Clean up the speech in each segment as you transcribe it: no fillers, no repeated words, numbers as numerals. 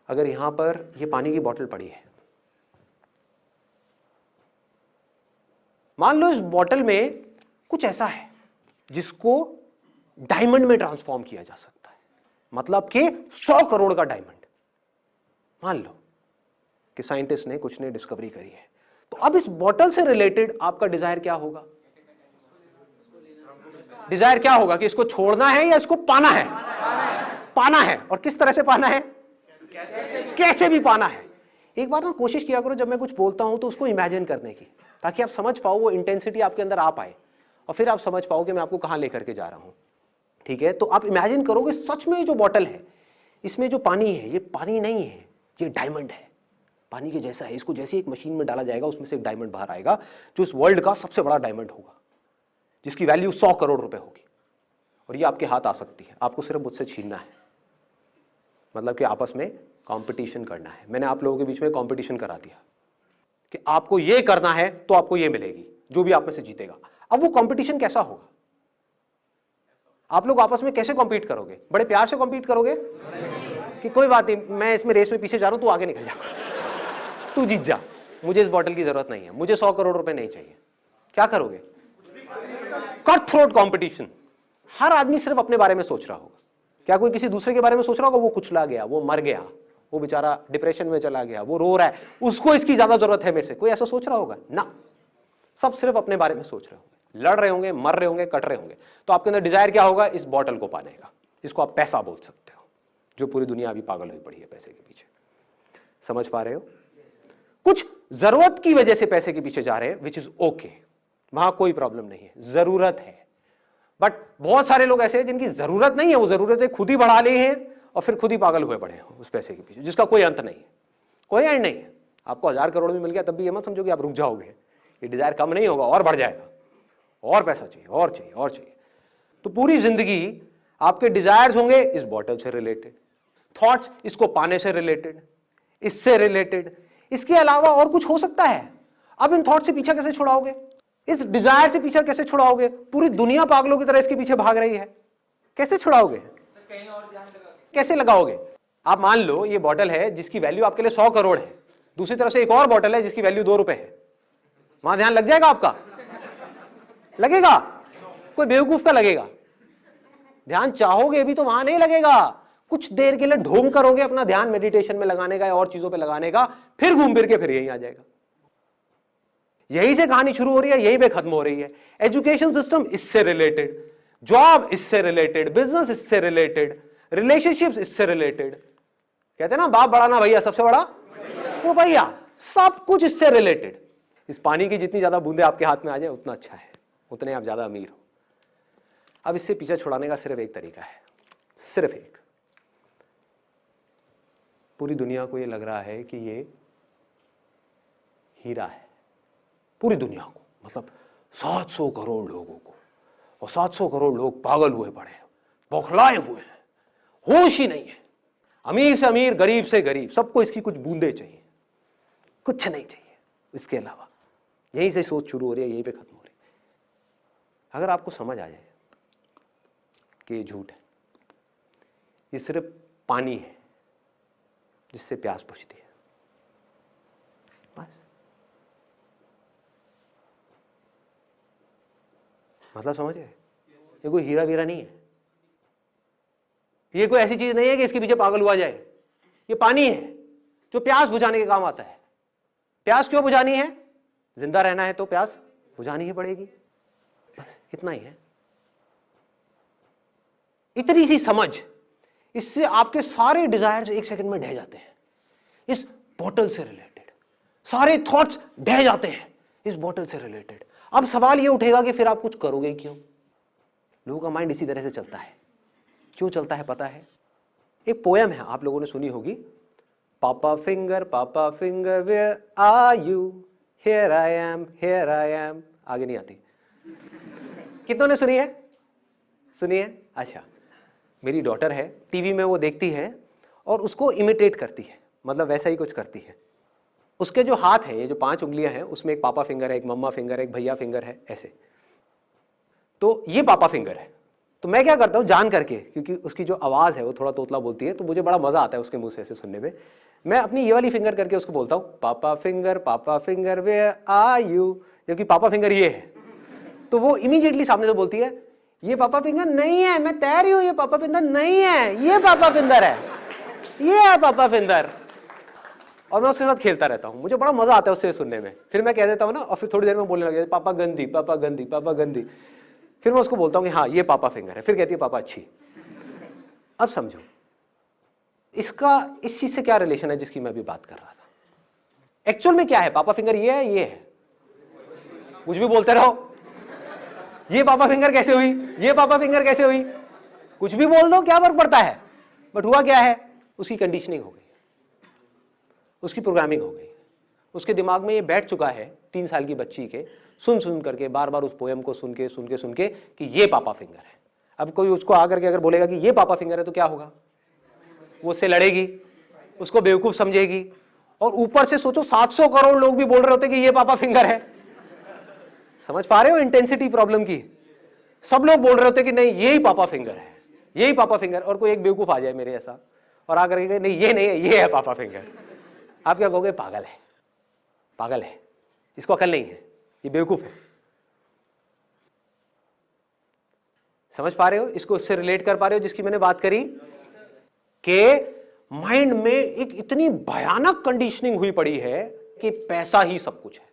अगर यहां पर ये पानी की बोतल पड़ी है, मान लो इस बोतल में कुछ ऐसा है जिसको डायमंड में ट्रांसफॉर्म किया जा सकता है, मतलब कि 100 करोड़ का डायमंड। मान लो कि साइंटिस्ट ने कुछ ने डिस्कवरी करी है, तो अब इस बोतल से रिलेटेड आपका डिजायर क्या होगा? डिजायर क्या होगा कि इसको छोड़ना है या इसको पाना है? पाना है। और किस तरह से पाना है? कैसे भी पाना है। एक बार ना कोशिश किया करो जब मैं कुछ बोलता हूं तो उसको इमेजिन करने की, ताकि आप समझ पाओ, वो इंटेंसिटी आपके अंदर आ पाए और फिर आप समझ पाओ कि मैं आपको कहां लेकर के जा रहा हूं। ठीक है, तो आप इमेजिन करोगे सच में जो बोतल है इसमें जो पानी है ये पानी नहीं है, ये डायमंड है, पानी के जैसा है। इसको जैसे एक मशीन में डाला जाएगा उसमें से एक डायमंड बाहर आएगा जो इस वर्ल्ड का सबसे बड़ा डायमंड होगा, जिसकी वैल्यू 100 करोड़ रुपए होगी। और ये आपके हाथ आ सकती है, आपको सिर्फ मुझसे छीनना है, मतलब कि आपस में कंपटीशन करना है। मैंने आप लोगों के बीच में कंपटीशन करा दिया कि आपको ये करना है तो आपको ये मिलेगी, जो भी आप में से जीतेगा। अब वो कंपटीशन कैसा होगा? आप लोग आपस में कैसे कॉम्पीट करोगे? बड़े प्यार से कॉम्पीट करोगे कि कोई बात नहीं, मैं इसमें रेस में पीछे जा रहा हूं, तू आगे निकल जा, तू जीत जा, मुझे इस बॉटल की जरूरत नहीं है, मुझे 100 करोड़ रुपए नहीं चाहिए। क्या करोगे? Cut throat competition. हर आदमी सिर्फ अपने बारे में सोच रहा होगा। क्या कोई किसी दूसरे के बारे में सोच रहा होगा? वो कुचला गया, वो मर गया, वो बेचारा डिप्रेशन में चला गया, वो रो रहा है, उसको इसकी ज्यादा जरूरत है मेरे से, कोई ऐसा सोच रहा होगा? ना, सब सिर्फ अपने बारे में सोच रहे होंगे, लड़ रहे होंगे, मर रहे होंगे, कट रहे होंगे। तो आपके अंदर डिजायर क्या होगा? इस बॉटल को पाने का। इसको आप पैसा बोल सकते हो, जो पूरी दुनिया अभी पागल हुई पड़ी है पैसे के पीछे। समझ पा रहे हो? कुछ जरूरत की वजह से पैसे के पीछे जा रहे हैं, विच इज ओके, वहां कोई प्रॉब्लम नहीं है, जरूरत है। बट बहुत सारे लोग ऐसे हैं जिनकी जरूरत नहीं है, वो जरूरतें खुद ही बढ़ा ली हैं और फिर खुद ही पागल हुए पड़े हैं उस पैसे के पीछे, जिसका कोई अंत नहीं है, कोई एंड नहीं है। आपको 1000 करोड़ में मिल गया तब भी ये मत समझो कि आप रुक जाओगे, ये डिजायर कम नहीं होगा, और बढ़ जाएगा, और पैसा चाहिए, और चाहिए, और चाहिए। तो पूरी जिंदगी आपके डिजायर्स होंगे इस बॉटल से रिलेटेड, थॉट्स इसको पाने से रिलेटेड, इससे रिलेटेड, इसके अलावा और कुछ हो सकता है। अब इन थॉट से पीछा कैसे छुड़ाओगे? इस डिजायर से पीछा कैसे छुड़ाओगे? पूरी दुनिया पागलों की तरह इसके पीछे भाग रही है, कैसे छुड़ाओगे? कहीं और ध्यान कैसे लगाओगे? आप मान लो ये बॉटल है जिसकी वैल्यू आपके लिए 100 करोड़ है, दूसरी तरफ से एक और बॉटल है जिसकी वैल्यू 2 रुपए है, वहां ध्यान लग जाएगा आपका? लगेगा? कोई बेवकूफ का लगेगा। ध्यान चाहोगे भी तो वहां नहीं लगेगा, कुछ देर के लिए ढोंग करोगे अपना ध्यान मेडिटेशन में लगाने का और चीजों पे लगाने का, फिर घूम फिर के फिर यहीं आ जाएगा। यहीं से कहानी शुरू हो रही है, यहीं पे खत्म हो रही है। एजुकेशन सिस्टम इससे रिलेटेड, जॉब इससे रिलेटेड, बिजनेस इससे रिलेटेड, रिलेशनशिप्स इससे रिलेटेड। कहते हैं ना बाप बड़ा ना भैया, सबसे बड़ा वो भैया, सब कुछ इससे रिलेटेड। इस पानी की जितनी ज्यादा बूंदे आपके हाथ में आ जाए उतना अच्छा है, उतने आप ज्यादा अमीर हो। अब इससे पीछा छुड़ाने का सिर्फ एक तरीका है, सिर्फ एक। पूरी दुनिया को ये लग रहा है कि ये हीरा है, पूरी दुनिया को, मतलब 700 करोड़ लोगों को, और 700 करोड़ लोग पागल हुए पड़े हैं, बौखलाए हुए हैं, होश ही नहीं है। अमीर से अमीर, गरीब से गरीब, सबको इसकी कुछ बूंदे चाहिए, कुछ नहीं चाहिए इसके अलावा। यहीं से सोच शुरू हो रही है, यहीं पे खत्म हो रही है। अगर आपको समझ आ जाए कि ये झूठ है, ये सिर्फ पानी है जिससे प्यास बुझती है, बस। मतलब समझ गए? ये कोई हीरा वीरा नहीं है, ये कोई ऐसी चीज नहीं है कि इसके पीछे पागल हुआ जाए। ये पानी है जो प्यास बुझाने के काम आता है। प्यास क्यों बुझानी है? जिंदा रहना है तो प्यास बुझानी ही पड़ेगी, बस इतना ही है। इतनी सी समझ, इससे आपके सारे डिजायर्स एक सेकंड में ढह जाते हैं। इस बोतल से रिलेटेड सारे थॉट्स ढह जाते हैं इस बोतल से रिलेटेड। अब सवाल ये उठेगा कि फिर आप कुछ करोगे क्यों? लोगों का माइंड इसी तरह से चलता है। क्यों चलता है पता है? एक पोयम है, आप लोगों ने सुनी होगी, papa finger where are you, here I am, here I am. आगे नहीं आती। कितनों ने सुनी है? सुनी है? अच्छा, मेरी डॉटर है, टीवी में वो देखती है और उसको इमिटेट करती है, मतलब वैसा ही कुछ करती है। उसके जो हाथ है, ये जो 5 उंगलियां हैं, उसमें एक पापा फिंगर है, एक मम्मा फिंगर है, एक भैया फिंगर है, ऐसे। तो ये पापा फिंगर है, तो मैं क्या करता हूँ जान करके, क्योंकि उसकी जो आवाज़ है वो थोड़ा तोतला बोलती है, तो मुझे बड़ा मज़ा आता है उसके मुंह से ऐसे सुनने में। मैं अपनी ये वाली फिंगर करके उसको बोलता हूँ पापा फिंगर वेयर आर यू, जबकि पापा फिंगर ये है। तो वो इमीडिएटली सामने से बोलती है ये पापा फिंगर नहीं है, मैं तैर रही हूँ, ये पापा फिंगर नहीं है, ये पापा फिंगर है, ये है पापा फिंगर। और मैं उसके साथ खेलता रहता हूँ, मुझे बड़ा मजा आता है उससे सुनने में। फिर मैं कह देता हूँ ना, और फिर थोड़ी देर में बोलने लग जाता पापा गंदी पापा गंदी पापा गंदी। फिर मैं उसको बोलता हूँ कि हाँ ये पापा फिंगर है, फिर कहती है पापा अच्छी। अब समझो इसका इस चीज से क्या रिलेशन है जिसकी मैं अभी बात कर रहा था। एक्चुअल में क्या है, पापा फिंगर ये है, ये है, कुछ भी बोलते रहो। ये पापा फिंगर कैसे हुई, ये पापा फिंगर कैसे हुई, कुछ भी बोल दो, क्या फर्क पड़ता है। बट हुआ क्या है, उसकी कंडीशनिंग हो गई, उसकी प्रोग्रामिंग हो गई, उसके दिमाग में ये बैठ चुका है 3 साल की बच्ची के सुन सुन करके, बार बार उस पोएम को सुन के कि ये पापा फिंगर है। अब कोई उसको आकर के अगर बोलेगा कि ये पापा फिंगर है तो क्या होगा, वो उससे लड़ेगी, उसको बेवकूफ समझेगी। और ऊपर से सोचो 700 करोड़ लोग भी बोल रहे होते कि ये पापा फिंगर है। समझ पा रहे हो इंटेंसिटी प्रॉब्लम की। सब लोग बोल रहे होते कि नहीं यही पापा फिंगर है, यही पापा फिंगर। और कोई एक बेवकूफ आ जाए मेरे ऐसा और आकर के नहीं ये नहीं है, ये है पापा फिंगर। आप क्या कहोगे, पागल है, पागल है, इसको अकल नहीं है, ये बेवकूफ है। समझ पा रहे हो, इसको इससे रिलेट कर पा रहे हो जिसकी मैंने बात करी कि माइंड में एक इतनी भयानक कंडीशनिंग हुई पड़ी है कि पैसा ही सब कुछ है,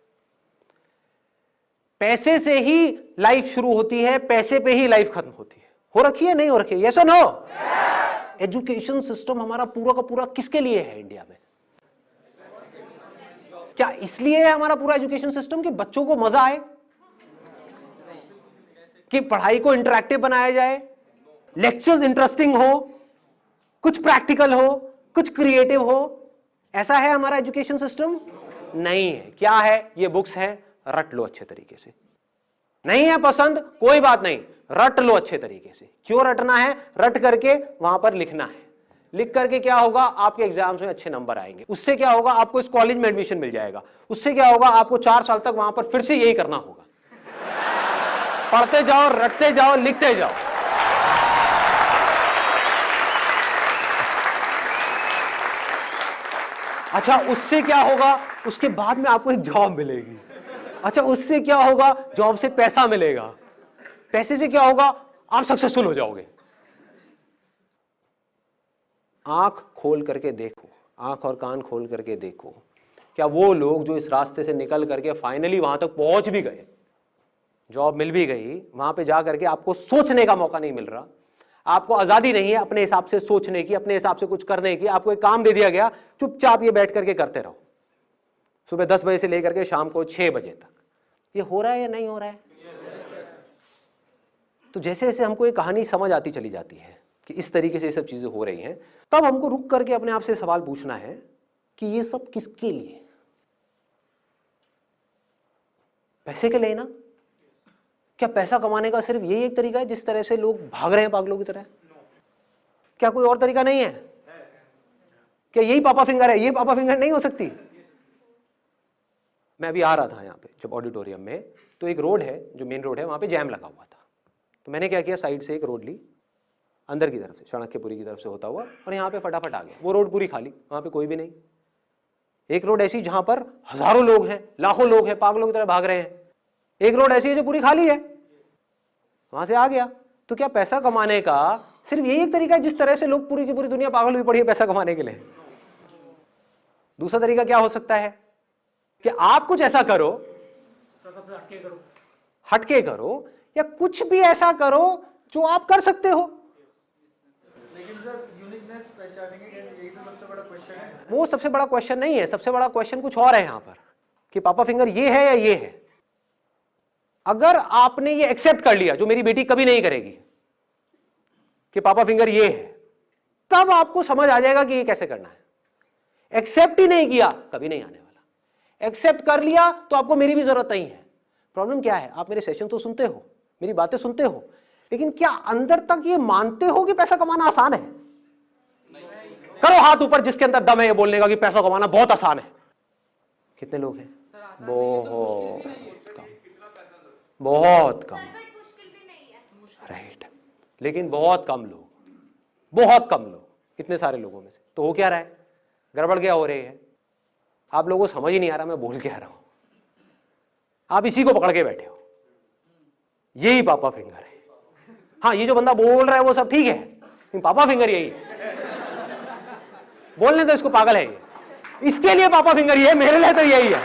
पैसे से ही लाइफ शुरू होती है, पैसे पे ही लाइफ खत्म होती है। हो रखी है, नहीं हो रखी है, यस और नो? एजुकेशन सिस्टम हमारा पूरा का पूरा किसके लिए है इंडिया में? क्या इसलिए है हमारा पूरा एजुकेशन सिस्टम कि बच्चों को मजा आए, कि पढ़ाई को इंटरैक्टिव बनाया जाए, लेक्चर्स इंटरेस्टिंग हो, कुछ प्रैक्टिकल हो, कुछ क्रिएटिव हो? ऐसा है हमारा एजुकेशन सिस्टम? नहीं है। क्या है? ये बुक्स है, रट लो अच्छे तरीके से। नहीं है पसंद, कोई बात नहीं, रट लो अच्छे तरीके से। क्यों रटना है? रट करके वहां पर लिखना है। लिख करके क्या होगा, आपके एग्जाम्स में अच्छे नंबर आएंगे। उससे क्या होगा, आपको इस कॉलेज में एडमिशन मिल जाएगा। उससे क्या होगा, आपको 4 साल तक वहां पर फिर से यही करना होगा। पढ़ते जाओ, रटते जाओ, लिखते जाओ। अच्छा उससे क्या होगा, उसके बाद में आपको एक जॉब मिलेगी। अच्छा उससे क्या होगा, जॉब से पैसा मिलेगा। पैसे से क्या होगा, आप सक्सेसफुल हो जाओगे। आंख खोल करके देखो, आंख और कान खोल करके देखो, क्या वो लोग जो इस रास्ते से निकल करके फाइनली वहां तक पहुंच भी गए, जॉब मिल भी गई, वहां पे जा करके आपको सोचने का मौका नहीं मिल रहा, आपको आजादी नहीं है अपने हिसाब से सोचने की, अपने हिसाब से कुछ करने की। आपको एक काम दे दिया गया, चुपचाप ये बैठ करके करते रहो, सुबह 10 बजे से लेकर के शाम को 6 बजे तक। ये हो रहा है या नहीं हो रहा है? तो जैसे जैसे हमको ये कहानी समझ आती चली जाती है कि इस तरीके से ये सब चीजें हो रही हैं, तब हमको रुक करके अपने आप से सवाल पूछना है कि ये सब किसके लिए? पैसे के लिए ना? क्या पैसा कमाने का सिर्फ यही एक तरीका है जिस तरह से लोग भाग रहे हैं पागलों की तरह? क्या कोई और तरीका नहीं है? क्या यही पापा फिंगर है? ये पापा फिंगर नहीं हो सकती। मैं अभी आ रहा था यहाँ पे जब ऑडिटोरियम में, तो एक रोड है जो मेन रोड है, वहां पे जैम लगा हुआ था। तो मैंने क्या किया, साइड से एक रोड ली अंदर की तरफ से, चाणक्यपुरी की तरफ से होता हुआ, और यहाँ पे फटाफट आ गया। वो रोड पूरी खाली, वहां पे कोई भी नहीं। एक रोड ऐसी जहां पर हजारों लोग हैं, लाखों लोग हैं, पागलों की तरह भाग रहे हैं। एक रोड ऐसी है जो पूरी खाली है, वहां से आ गया। तो क्या पैसा कमाने का सिर्फ यही एक तरीका है जिस तरह से लोग पूरी की पूरी दुनिया पागल हुई पड़ी है पैसा कमाने के लिए? दूसरा तरीका क्या हो सकता है कि आप कुछ ऐसा करो, हटके करो, या कुछ भी ऐसा करो जो आप कर सकते हो। लेकिन सर यूनिकनेस पहचानेंगे कैसे, यही तो सबसे बड़ा क्वेश्चन है। वो सबसे बड़ा क्वेश्चन नहीं है, सबसे बड़ा क्वेश्चन कुछ और है यहाँ पर कि पापा फिंगर ये है या ये है। अगर आपने ये एक्सेप्ट कर लिया, जो मेरी बेटी कभी नहीं करेगी, कि पापा फिंगर ये है, तब आपको समझ आ जाएगा कि ये कैसे करना है। एक्सेप्ट ही नहीं किया, कभी नहीं आने वाला। एक्सेप्ट कर लिया तो आपको मेरी भी जरूरत नहीं है। प्रॉब्लम क्या है, आप मेरे सेशन तो सुनते हो, मेरी बातें सुनते हो, लेकिन क्या अंदर तक ये मानते हो कि पैसा कमाना आसान है? करो हाथ ऊपर जिसके अंदर दम है ये बोलने का कि पैसा कमाना बहुत आसान है। कितने लोग हैं? बहुत कम, बहुत कम। राइट। लेकिन बहुत कम लोग, इतने सारे लोगों में से। तो हो क्या रहा है, गड़बड़ क्या हो रही है, आप लोगों को समझ ही नहीं आ रहा मैं बोल क्या रहा हूं, आप इसी को पकड़ के बैठे हो, यही पापा फिंगर है। हाँ, ये जो बंदा बोल रहा है वो सब ठीक है, लेकिन पापा फिंगर यही है। बोलने तो इसको, पागल है ये, इसके लिए पापा फिंगर ये है, मेरे लिए तो यही है।